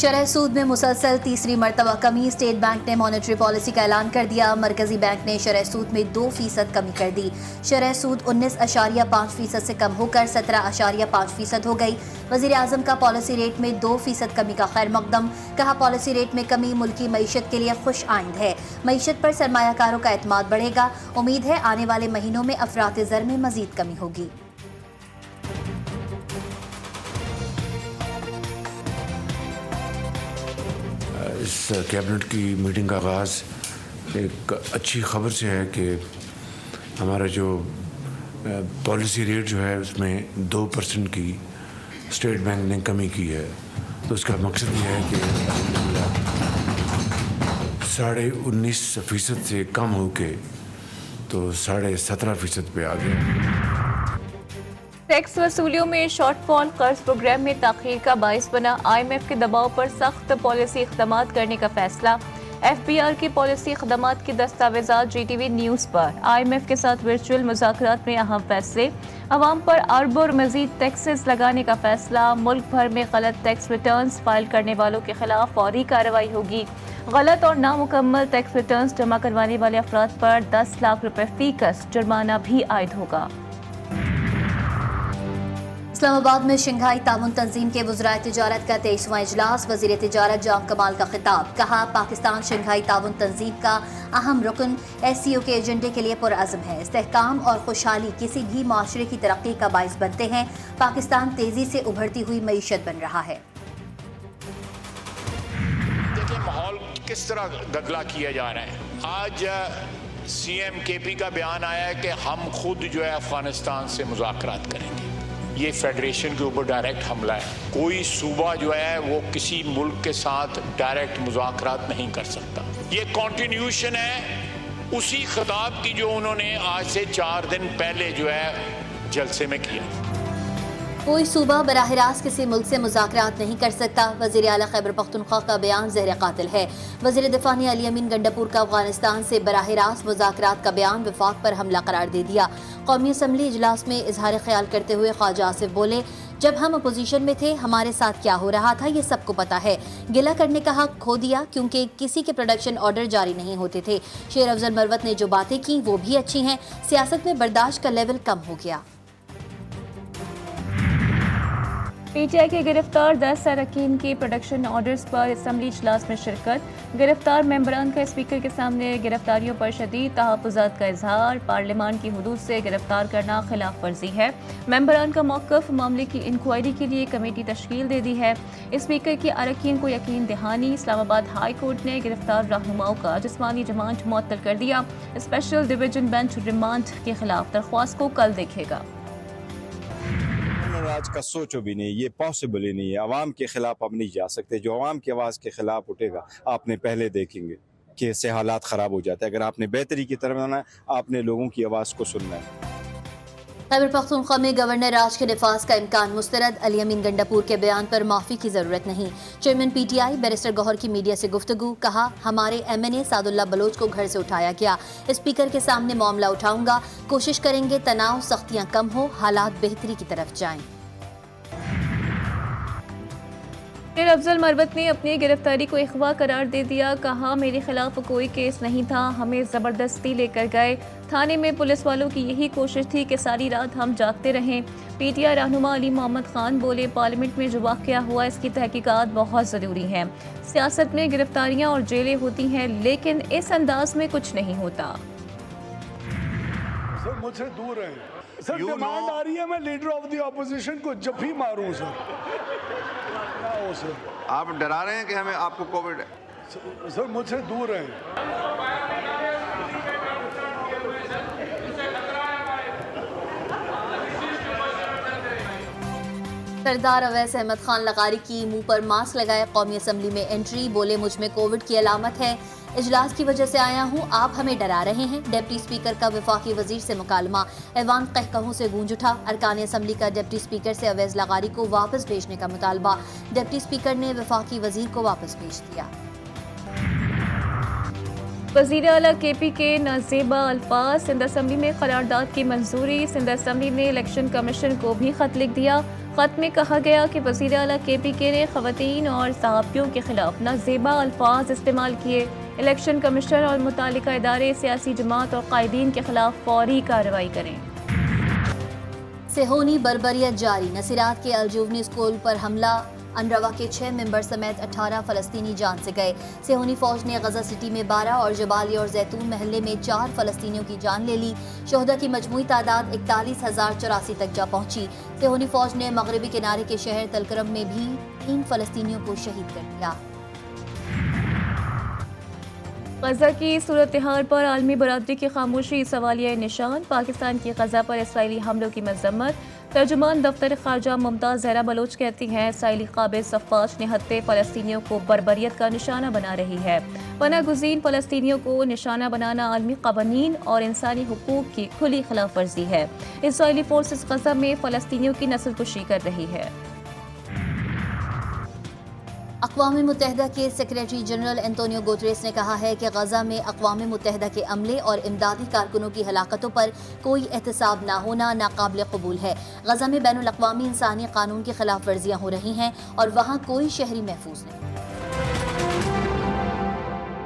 شرح سود میں مسلسل تیسری مرتبہ کمی، اسٹیٹ بینک نے مانیٹری پالیسی کا اعلان کر دیا۔ مرکزی بینک نے شرح سود میں 2% کمی کر دی۔ شرح سود 19.5% سے کم ہو کر 17.5% ہو گئی۔ وزیر اعظم کا پالیسی ریٹ میں 2% کمی کا خیر مقدم، کہا پالیسی ریٹ میں کمی ملکی معیشت کے لیے خوش آئند ہے۔ معیشت پر سرمایہ کاروں کا اعتماد بڑھے گا، امید ہے آنے والے مہینوں میں افراط زر میں مزید کمی ہوگی۔ اس کیبنٹ کی میٹنگ کا آغاز ایک اچھی خبر سے ہے کہ ہمارا جو پالیسی ریٹ جو ہے اس میں 2% کی اسٹیٹ بینک نے کمی کی ہے، تو اس کا مقصد یہ ہے کہ 19.5% سے کم ہو کے تو 17.5% پہ آ گیا۔ ٹیکس وصولیوں میں شارٹ فال، قرض پروگرام میں تاخیر کا باعث بنا۔ آئی ایم ایف کے دباؤ پر سخت پالیسی اقدامات کرنے کا فیصلہ۔ ایف بی آر کی پالیسی اقدامات کی دستاویزات جی ٹی وی نیوز پر۔ آئی ایم ایف کے ساتھ ورچوئل مذاکرات میں اہم فیصلے۔ عوام پر اربوں اور مزید ٹیکسز لگانے کا فیصلہ۔ ملک بھر میں غلط ٹیکس ریٹرنز فائل کرنے والوں کے خلاف فوری کارروائی ہوگی۔ غلط اور نامکمل ٹیکس ریٹرنز جمع کروانے والے افراد پر 10 لاکھ روپے فی کس جرمانہ بھی عائد ہوگا۔ اسلام آباد میں شنگھائی تعاون تنظیم کے وزرائے تجارت کا 23واں اجلاس، وزیر تجارت جام کمال کا خطاب، کہا پاکستان شنگھائی تعاون تنظیم کا اہم رکن ایس سی او کے ایجنڈے کے لیے پرعزم ہے۔ استحکام اور خوشحالی کسی بھی معاشرے کی ترقی کا باعث بنتے ہیں۔ پاکستان تیزی سے ابھرتی ہوئی معیشت بن رہا ہے۔ دیکھیں ماحول کس طرح گدلا کیا جا رہا ہے۔ آج سی ایم کے پی کا بیان آیا ہے کہ ہم خود جو ہے افغانستان سے مذاکرات کریں گے۔ یہ فیڈریشن کے اوپر ڈائریکٹ حملہ ہے۔ کوئی صوبہ جو ہے وہ کسی ملک کے ساتھ ڈائریکٹ مذاکرات نہیں کر سکتا۔ یہ کنٹینیوشن ہے اسی خطاب کی جو انہوں نے آج سے 4 دن پہلے جو ہے جلسے میں کیا۔ کوئی صوبہ براہ راست کسی ملک سے مذاکرات نہیں کر سکتا۔ وزیر اعلیٰ خیبر پختونخوا کا بیان زہر قاتل ہے۔ وزیر دفاع نے علی امین گنڈاپور کا افغانستان سے براہ راست مذاکرات کا بیان وفاق پر حملہ قرار دے دیا۔ قومی اسمبلی اجلاس میں اظہار خیال کرتے ہوئے خواجہ آصف بولے، جب ہم اپوزیشن میں تھے ہمارے ساتھ کیا ہو رہا تھا یہ سب کو پتا ہے۔ گلہ کرنے کا حق کھو دیا کیونکہ کسی کے پروڈکشن آرڈر جاری نہیں ہوتے تھے۔ شیر افضل مروت نے جو باتیں کی وہ بھی اچھی ہیں، سیاست میں برداشت کا لیول کم ہو گیا۔ پی ٹی آئی کے گرفتار 10 اراکین کی پروڈکشن آرڈرز پر اسمبلی اجلاس میں شرکت۔ گرفتار ممبران کا اسپیکر کے سامنے گرفتاریوں پر شدید تحفظات کا اظہار۔ پارلیمان کی حدود سے گرفتار کرنا خلاف ورزی ہے۔ ممبران کا موقف، معاملے کی انکوائری کے لیے کمیٹی تشکیل دے دی ہے۔ اسپیکر کی اراکین کو یقین دہانی۔ اسلام آباد ہائی کورٹ نے گرفتار رہنماؤں کا جسمانی ریمانڈ معطل کر دیا۔ اسپیشل ڈویژن بینچ ریمانڈ کے خلاف درخواست کو کل دیکھے گا۔ آج کا سوچو بھی نہیں، یہ پاسبل ہی نہیں ہے۔ عوام کے خلاف ہم نہیں جا سکتے۔ جو عوام کی آواز کے خلاف اٹھے گا آپ نے پہلے دیکھیں گے کہ اس سے حالات خراب ہو جاتے ہیں۔ اگر آپ نے بہتری کی طرف جانا ہے آپ نے لوگوں کی آواز کو سننا ہے۔ خیبر پختونخوا میں گورنر راج کے نفاذ کا امکان مسترد، علی امین گنڈاپور کے بیان پر معافی کی ضرورت نہیں۔ Chairman P T I barrister Gohar کی میڈیا سے گفتگو، کہا ہمارے M N A Saadullah Baloch کو گھر سے اٹھایا گیا، اسپیکر کے سامنے معاملہ اٹھاؤں گا، کوشش کریں گے تناؤ سختیاں کم ہو، حالات بہتری کی طرف جائیں۔ شیر افضل مروت نے اپنی گرفتاری کو اغوا قرار دے دیا، کہا میرے خلاف کوئی کیس نہیں تھا، ہمیں زبردستی لے کر گئے تھانے میں۔ پولیس والوں کی یہی کوشش تھی کہ ساری رات ہم جاگتے رہیں۔ پی ٹی آئی رہنما علی محمد خان بولے، پارلیمنٹ میں جو واقعہ ہوا اس کی تحقیقات بہت ضروری ہیں۔ سیاست میں گرفتاریاں اور جیلیں ہوتی ہیں لیکن اس انداز میں کچھ نہیں ہوتا۔ سر مجھ سے دور رہیں سر، ڈیمانڈ آ رہی ہے میں لیڈر آف دی اپوزیشن کو جب بھی ماروں سر۔ آپ ڈرا رہے ہیں کہ ہمیں آپ کو کووڈ ہے؟ سر مجھ سے دور رہیں۔ سردار اویس احمد خان لغاری کی منہ پر ماسک لگائے قومی اسمبلی میں انٹری، بولے مجھ میں کووڈ کی علامت ہے، اجلاس کی وجہ سے آیا ہوں، آپ ہمیں ڈرا رہے ہیں۔ ڈپٹی اسپیکر کا وفاقی وزیر سے مکالمہ، ایوان قہقہوں سے گونج اٹھا۔ ارکان اسمبلی کا ڈپٹی اسپیکر سے اویس لغاری کو واپس بھیجنے کا مطالبہ، ڈپٹی اسپیکر نے وفاقی وزیر کو واپس بھیج دیا۔ وزیر اعلیٰ کے پی کے نازیبہ الفاظ سندھ اسمبلی میں قرارداد کی منظوری سندھ اسمبلی نے الیکشن کمیشن کو بھی خط لکھ دیا. خط میں کہا گیا کہ وزیر اعلیٰ کے پی کے نے خواتین اور صحافیوں کے خلاف نازیبہ الفاظ استعمال کیے. الیکشن کمیشن اور متعلقہ ادارے سیاسی جماعت اور قائدین کے خلاف فوری کارروائی کریں. سہونی بربریت جاری. نصیرات کے الجوونی اسکول پر حملہ. انروا کے 6 ممبر سمیت 18 فلسطینی جان سے گئے. سہونی فوج نے غزہ سٹی میں 12 اور جبالی اور زیتون محلے میں 4 فلسطینیوں کی جان لے لی. شہداء کی مجموعی تعداد 41,084 تک جا پہنچی. سہونی فوج نے مغربی کنارے کے شہر تلکرم میں بھی 3 فلسطینیوں کو شہید کر دیا. غزہ کی صورتحال پر عالمی برادری کی خاموشی سوالیہ نشان. پاکستان کی غزہ پر اسرائیلی حملوں کی مذمت. ترجمان دفتر خارجہ ممتاز زہرا بلوچ کہتی ہیں اسرائیلی قابض صفاش نہتے فلسطینیوں کو بربریت کا نشانہ بنا رہی ہے. پناہ گزین فلسطینیوں کو نشانہ بنانا عالمی قوانین اور انسانی حقوق کی کھلی خلاف ورزی ہے. اسرائیلی فورسز غزہ میں فلسطینیوں کی نسل کشی کر رہی ہے. اقوام متحدہ کے سیکریٹری جنرل انتونیو گوتریس نے کہا ہے کہ غزہ میں اقوام متحدہ کے عملے اور امدادی کارکنوں کی ہلاکتوں پر کوئی احتساب نہ ہونا ناقابل قبول ہے. غزہ میں بین الاقوامی انسانی قانون کی خلاف ورزیاں ہو رہی ہیں اور وہاں کوئی شہری محفوظ نہیں.